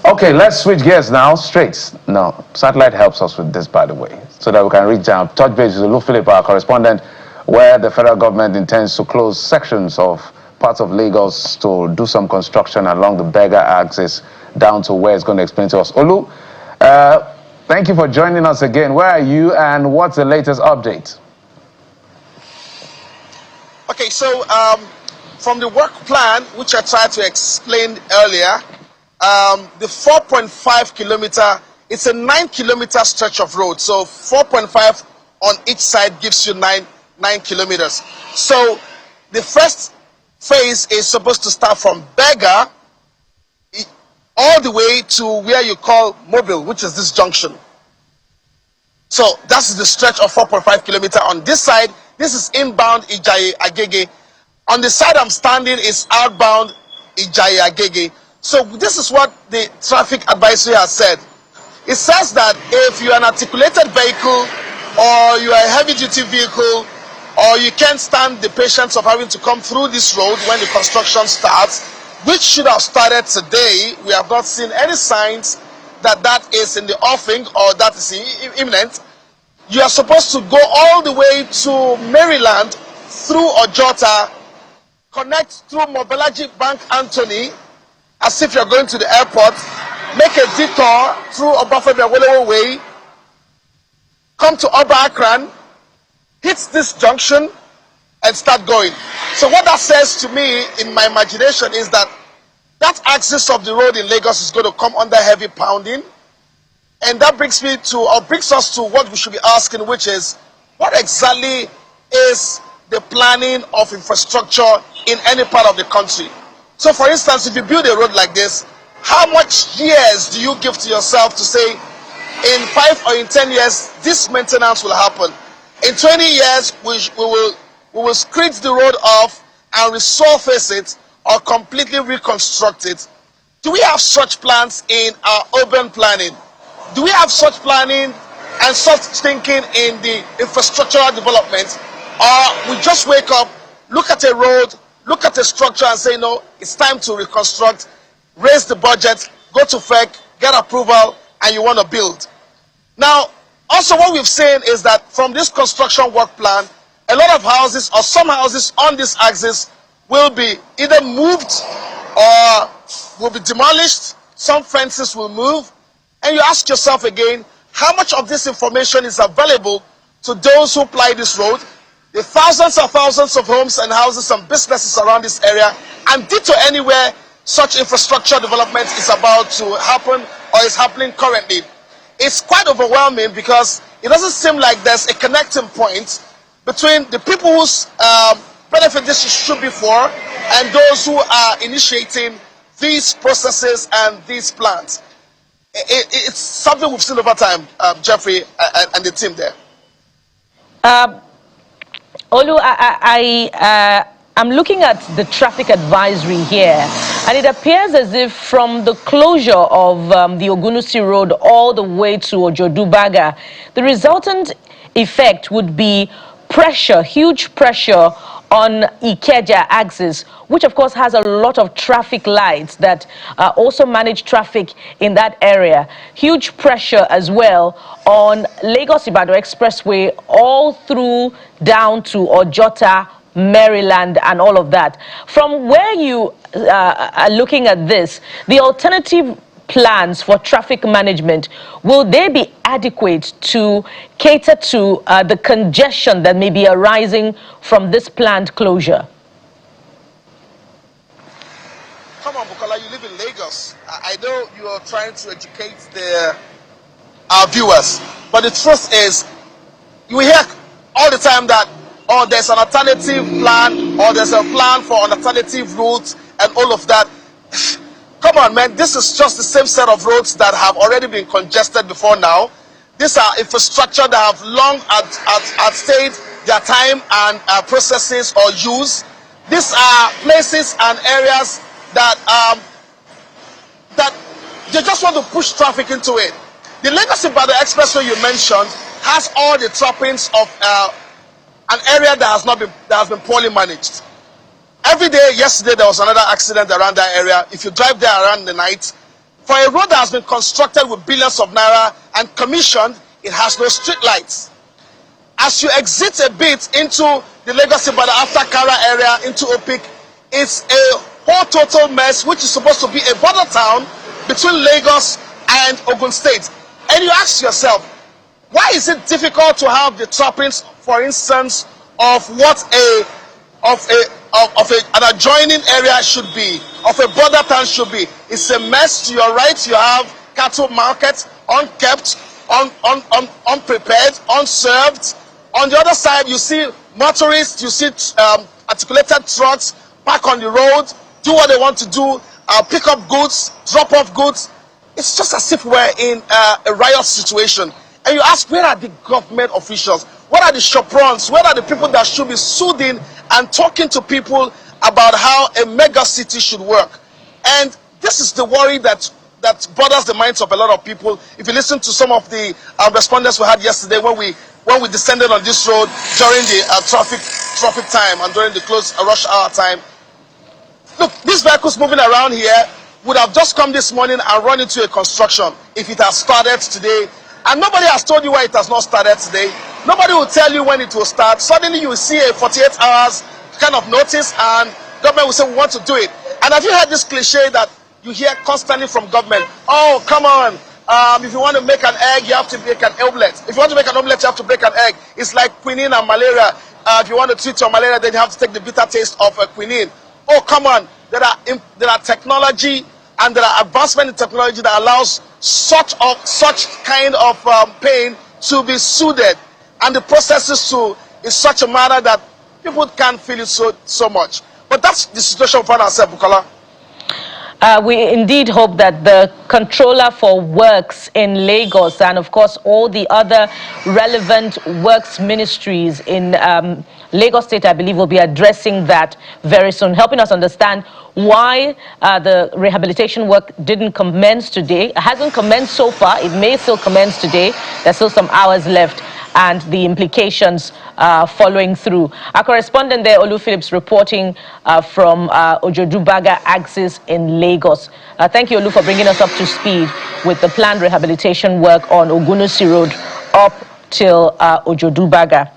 Okay, let's switch gears now, straight. No, satellite helps us with this, by the way, so that we can reach down. Touch base with Lou Philip, our correspondent, where the federal government intends to close sections of parts of Lagos to do some construction along the Berger axis down to where it's going to explain to us. Olu, thank you for joining us again. Where are you and what's the latest update? Okay, so from the work plan, which I tried to explain earlier, the 4.5 kilometer, it's a 9 kilometer stretch of road. So 4.5 on each side gives you 9 kilometers. So the first phase is supposed to start from Berger all the way to where you call Mobile, which is this junction. So that's the stretch of 4.5 kilometer on this side. This is inbound Ijaye Agege. On the side I'm standing is outbound Ijaye Agege. So this is what the traffic advisory has said. It says that if you're an articulated vehicle or you are a heavy-duty vehicle or you can't stand the patience of having to come through this road when the construction starts, which should have started today, we have not seen any signs that that is in the offing or that is imminent. You are supposed to go all the way to Maryland through Ojota, connect through Mobelaji Bank Anthony, as if you're going to the airport, make a detour through Obafemi Way, come to Oba Akran, hit this junction, and start going. So what that says to me, in my imagination, is that that axis of the road in Lagos is going to come under heavy pounding. And that brings me to, or brings us to what we should be asking, which is, what exactly is the planning of infrastructure in any part of the country? So for instance, if you build a road like this, how much years do you give to yourself to say, in 5 or in 10 years, this maintenance will happen? In 20 years, we will screed the road off and resurface it or completely reconstruct it. Do we have such plans in our urban planning? Do we have such planning and such thinking in the infrastructural development? Or we just wake up, look at a road, look at a structure and say, no, it's time to reconstruct, raise the budget, go to FEC, get approval, and you want to build. Now, also what we've seen is that from this construction work plan, a lot of houses or some houses on this axis will be either moved or will be demolished. Some fences will move. And you ask yourself again, how much of this information is available to those who ply this road, the thousands of homes and houses and businesses around this area, and ditto anywhere such infrastructure development is about to happen or is happening currently. It's quite overwhelming because it doesn't seem like there's a connecting point between the people whose benefit this should be for and those who are initiating these processes and these plans. It's something we've seen over time, Jeffrey and the team there. Olu, I'm looking at the traffic advisory here, and it appears as if from the closure of the Ogunnusi Road all the way to Ojodu-Baga, the resultant effect would be pressure, huge pressure on Ikeja axis, which of course has a lot of traffic lights that also manage traffic in that area. Huge pressure as well on Lagos-Ibadan Expressway all through down to Ojota, Maryland, and all of that. From where you are looking at this, the alternative plans for traffic management, will they be adequate to cater to the congestion that may be arising from this planned closure? Come on, Bukola, you live in Lagos. I know you are trying to educate our viewers, but the truth is, you hear all the time that, oh, there's an alternative plan, or there's a plan for an alternative route, and all of that. Come on, man, this is just the same set of roads that have already been congested before now. These are infrastructure that have long outstayed their time and processes or use. These are places and areas that that they just want to push traffic into it. The Lagos-Ibadan Expressway you mentioned has all the trappings of an area that has been poorly managed. Every day, yesterday, there was another accident around that area. If you drive there around the night, For a road that has been constructed with billions of naira and commissioned, it has no street lights. As you exit a bit into the Lagos-Ibadan after Kara area into Opik, it's a whole total mess, which is supposed to be a border town between Lagos and Ogun State. And you ask yourself, why is it difficult to have the trappings, for instance, of what an adjoining area should be, of a border town should be? It's a mess. To your right, you have cattle markets, unkept, unprepared, unserved. On the other side, you see motorists, you see articulated trucks park on the road, do what they want to do, pick up goods, drop off goods. It's just as if we're in a riot situation. And you ask, where are the government officials? What are the chaperons? Where are the people that should be soothing and talking to people about how a mega city should work? And this is the worry that bothers the minds of a lot of people. If you listen to some of the respondents we had yesterday when we descended on this road during the traffic time and during the close rush hour time. Look, these vehicles moving around here would have just come this morning and run into a construction if it has started today. And nobody has told you why it has not started today. Nobody will tell you when it will start. Suddenly you will see a 48 hours kind of notice and government will say, we want to do it. And have you heard this cliche that you hear constantly from government? Oh, come on. If you want to make an egg, you have to make an omelette. If you want to make an omelette, you have to break an egg. It's like quinine and malaria. If you want to treat your malaria, then you have to take the bitter taste of quinine. Oh, come on. There are technology and there are advancement in technology that allows such kind of pain to be soothed. And the process is such a manner that people can't feel it so much. But that's the situation we find ourselves, Bukola. We indeed hope that the controller for works in Lagos and of course all the other relevant works ministries in Lagos State, I believe, will be addressing that very soon, helping us understand why the rehabilitation work didn't commence today. It hasn't commenced so far. It may still commence today. There's still some hours left, and the implications following through. Our correspondent there, Olu Phillips, reporting from Ojodubaga axis in Lagos. Thank you, Olu, for bringing us up to speed with the planned rehabilitation work on Ogunnusi Road up till Ojodubaga.